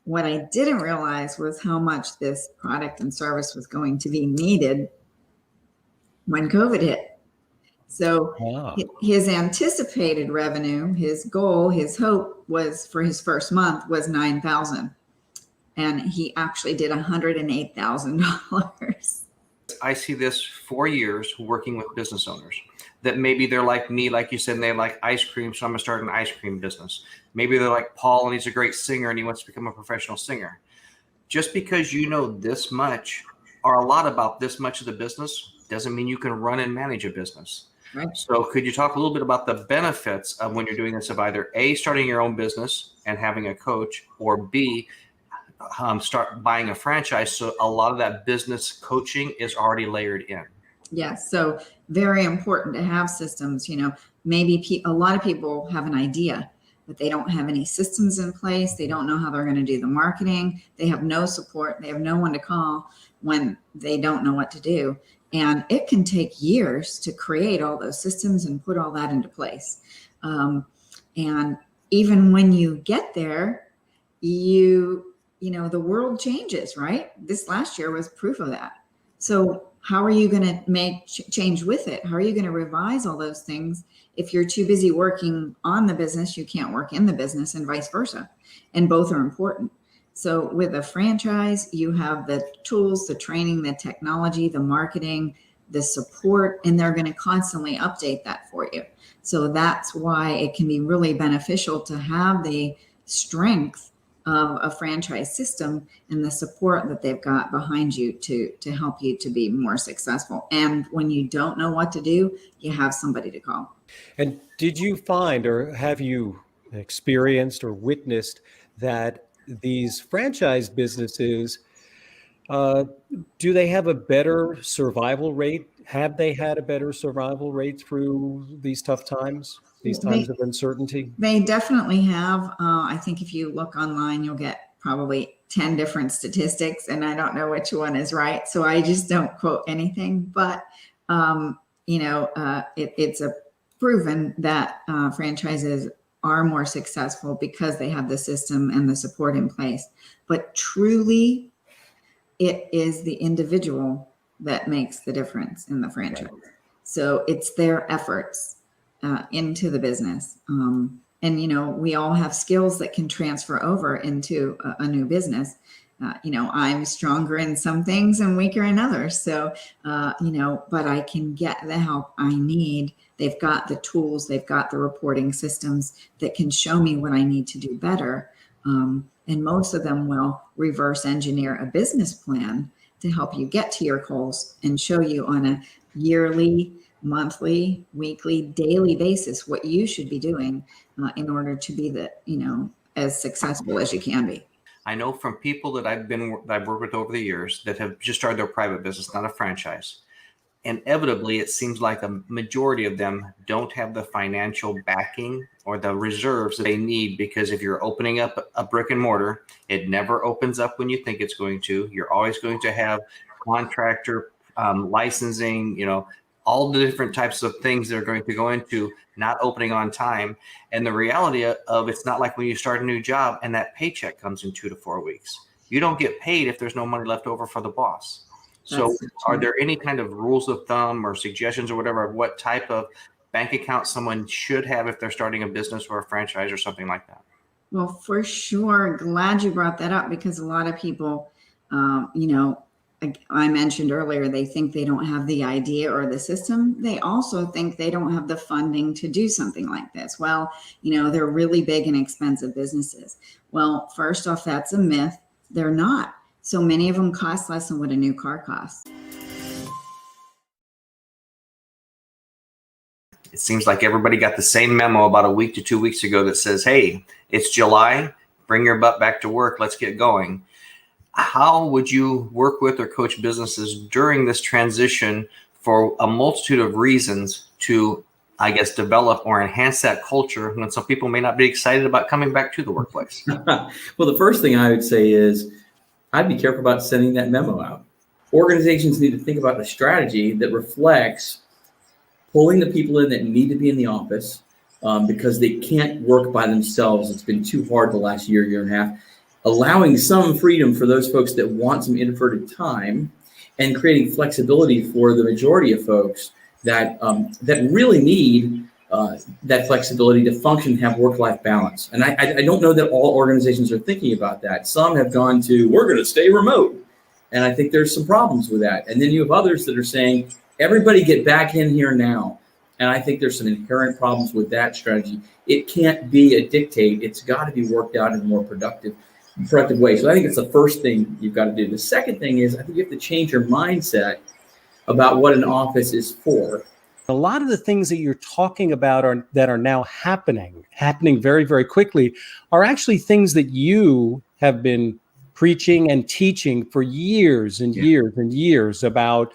What I didn't realize was how much this product and service was going to be needed when COVID hit. So his anticipated revenue, his goal, his hope was for his first month was $9,000. And he actually did $108,000. I see this 4 years working with business owners. that maybe they're like me, like you said, and they like ice cream, so I'm gonna start an ice cream business. Maybe they're like Paul and he's a great singer and he wants to become a professional singer. Just because you know this much or a lot about this much of the business doesn't mean you can run and manage a business. Right. So could you talk a little bit about the benefits of when you're doing this, of either A, starting your own business and having a coach, or B, start buying a franchise, so a lot of that business coaching is already layered in? Yes. So very important to have systems. You know, maybe a lot of people have an idea, but they don't have any systems in place. They don't know how they're going to do the marketing. They have no support. They have no one to call when they don't know what to do. And it can take years to create all those systems and put all that into place. And even when you get there, you know, the world changes, right? This last year was proof of that. So how are you going to make change with it? How are you going to revise all those things? If you're too busy working on the business, you can't work in the business, and vice versa. And both are important. So with a franchise, you have the tools, the training, the technology, the marketing, the support, and they're going to constantly update that for you. So that's why it can be really beneficial to have the strength of a franchise system and the support that they've got behind you to help you to be more successful. And when you don't know what to do, you have somebody to call. And did you find, or have you experienced or witnessed that these franchise businesses, do they have a better survival rate? Have they had a better survival rate through these tough times, these times of uncertainty? They definitely have. I think if you look online, you'll get probably 10 different statistics, and I don't know which one is right. So I just don't quote anything, but it's a proven that franchises are more successful because they have the system and the support in place. But truly, it is the individual that makes the difference in the franchise. So it's their efforts into the business. And, you know, we all have skills that can transfer over into a new business. I'm stronger in some things and weaker in others. So, but I can get the help I need. They've got the tools, they've got the reporting systems that can show me what I need to do better. And most of them will reverse engineer a business plan to help you get to your goals and show you on a yearly, monthly, weekly, daily basis what you should be doing in order to be as successful as you can be. I know from people that I've worked with over the years that have just started their private business, not a franchise. Inevitably, it seems like a majority of them don't have the financial backing or the reserves that they need, because if you're opening up a brick and mortar, it never opens up when you think it's going to. You're always going to have contractor licensing, all the different types of things that are going to go into not opening on time. And the reality of it's not like when you start a new job and that paycheck comes in 2 to 4 weeks. You don't get paid if there's no money left over for the boss. So are there any kind of rules of thumb or suggestions or whatever of what type of bank account someone should have if they're starting a business or a franchise or something like that? Well, for sure. Glad you brought that up, because a lot of people, I mentioned earlier, they think they don't have the idea or the system. They also think they don't have the funding to do something like this. Well, they're really big and expensive businesses. Well, first off, that's a myth. They're not. So many of them cost less than what a new car costs. It seems like everybody got the same memo about a week to 2 weeks ago that says, hey, it's July, bring your butt back to work, let's get going. How would you work with or coach businesses during this transition for a multitude of reasons to, I guess, develop or enhance that culture when some people may not be excited about coming back to the workplace? Well, the first thing I would say is I'd be careful about sending that memo out. Organizations need to think about a strategy that reflects pulling the people in that need to be in the office because they can't work by themselves. It's been too hard the last year and a half. Allowing some freedom for those folks that want some inverted time, and creating flexibility for the majority of folks that really need that flexibility to function and have work-life balance. And I don't know that all organizations are thinking about that. Some have gone to, we're going to stay remote. And I think there's some problems with that. And then you have others that are saying, everybody get back in here now. And I think there's some inherent problems with that strategy. It can't be a dictate. It's got to be worked out in a more productive way. So I think it's the first thing you've got to do. The second thing is I think you have to change your mindset about what an office is for. A lot of the things that you're talking about that are now happening very, very quickly, are actually things that you have been preaching and teaching for years and years and years about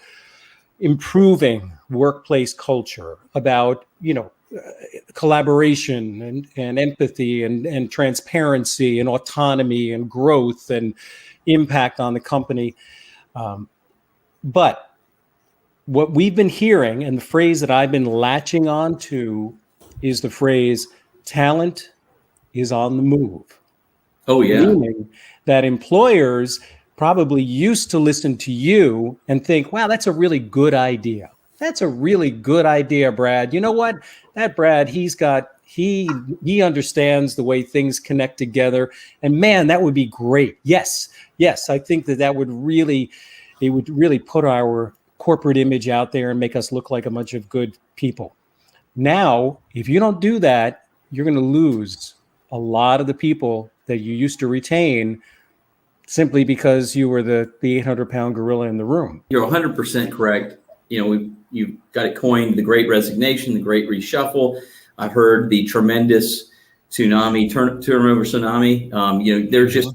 improving workplace culture, about, collaboration and empathy and transparency and autonomy and growth and impact on the company. But what we've been hearing, and the phrase that I've been latching on to, is the phrase talent is on the move. Oh, yeah. Meaning that employers probably used to listen to you and think, wow, that's a really good idea. That's a really good idea, Brad. You know what? That Brad, he understands the way things connect together. And man, that would be great. Yes, I think that would really put our corporate image out there and make us look like a bunch of good people. Now, if you don't do that, you're going to lose a lot of the people that you used to retain simply because you were the 800-pound gorilla in the room. You're 100% correct. You've got it coined, the great resignation, the great reshuffle. I've heard the tremendous turnover tsunami.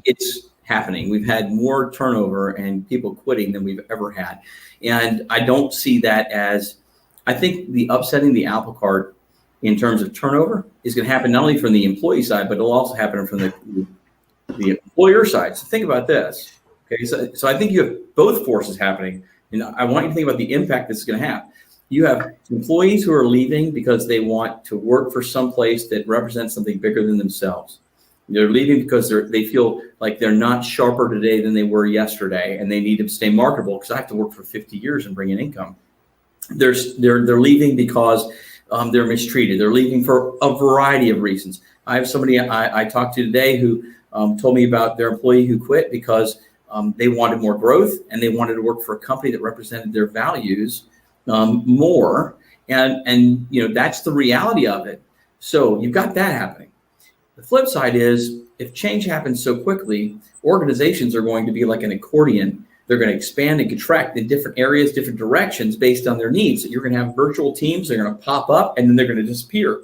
It's happening. We've had more turnover and people quitting than we've ever had. And I don't see that as, I think the upsetting the apple cart in terms of turnover is going to happen not only from the employee side, but it'll also happen from the employer side. So think about this. Okay. So I think you have both forces happening. And I want you to think about the impact this is going to have. You have employees who are leaving because they want to work for some place that represents something bigger than themselves. They're leaving because they feel like they're not sharper today than they were yesterday, and they need to stay marketable because I have to work for 50 years and bring in income. They're leaving because they're mistreated. They're leaving for a variety of reasons. I have somebody I talked to today who told me about their employee who quit because they wanted more growth and they wanted to work for a company that represented their values more. And that's the reality of it. So you've got that happening. The flip side is if change happens so quickly, organizations are going to be like an accordion. They're going to expand and contract in different areas, different directions based on their needs. So you're going to have virtual teams. They're going to pop up and then they're going to disappear.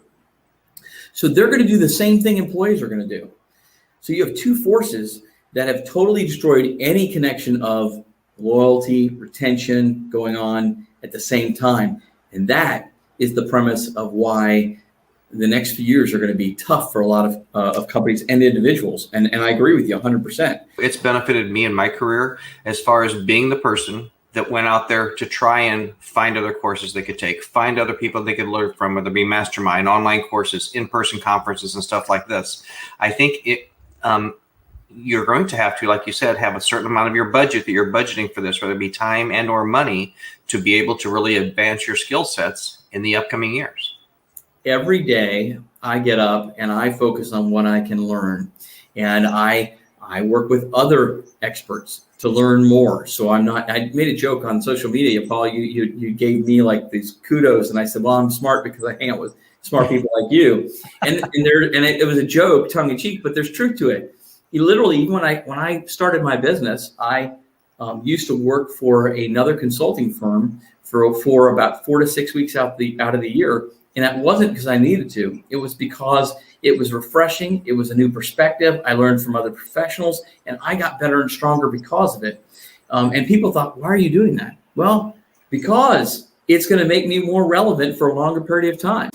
So they're going to do the same thing employees are going to do. So you have two forces that have totally destroyed any connection of loyalty, retention going on at the same time. And that is the premise of why the next few years are going to be tough for a lot of companies and individuals. And I agree with you 100%. It's benefited me in my career as far as being the person that went out there to try and find other courses they could take, find other people they could learn from, whether it be mastermind, online courses, in-person conferences and stuff like this. I think you're going to have to, like you said, have a certain amount of your budget that you're budgeting for this, whether it be time and or money, to be able to really advance your skill sets in the upcoming years. Every day I get up and I focus on what I can learn. And I work with other experts to learn more. So I made a joke on social media, Paul, you gave me like these kudos. And I said, well, I'm smart because I hang out with smart people like you. And it was a joke, tongue in cheek, but there's truth to it. You literally, even when I started my business, I used to work for another consulting firm for about 4 to 6 weeks out of the year. And that wasn't because I needed to. It was because it was refreshing. It was a new perspective. I learned from other professionals, and I got better and stronger because of it. And people thought, why are you doing that? Well, because it's going to make me more relevant for a longer period of time.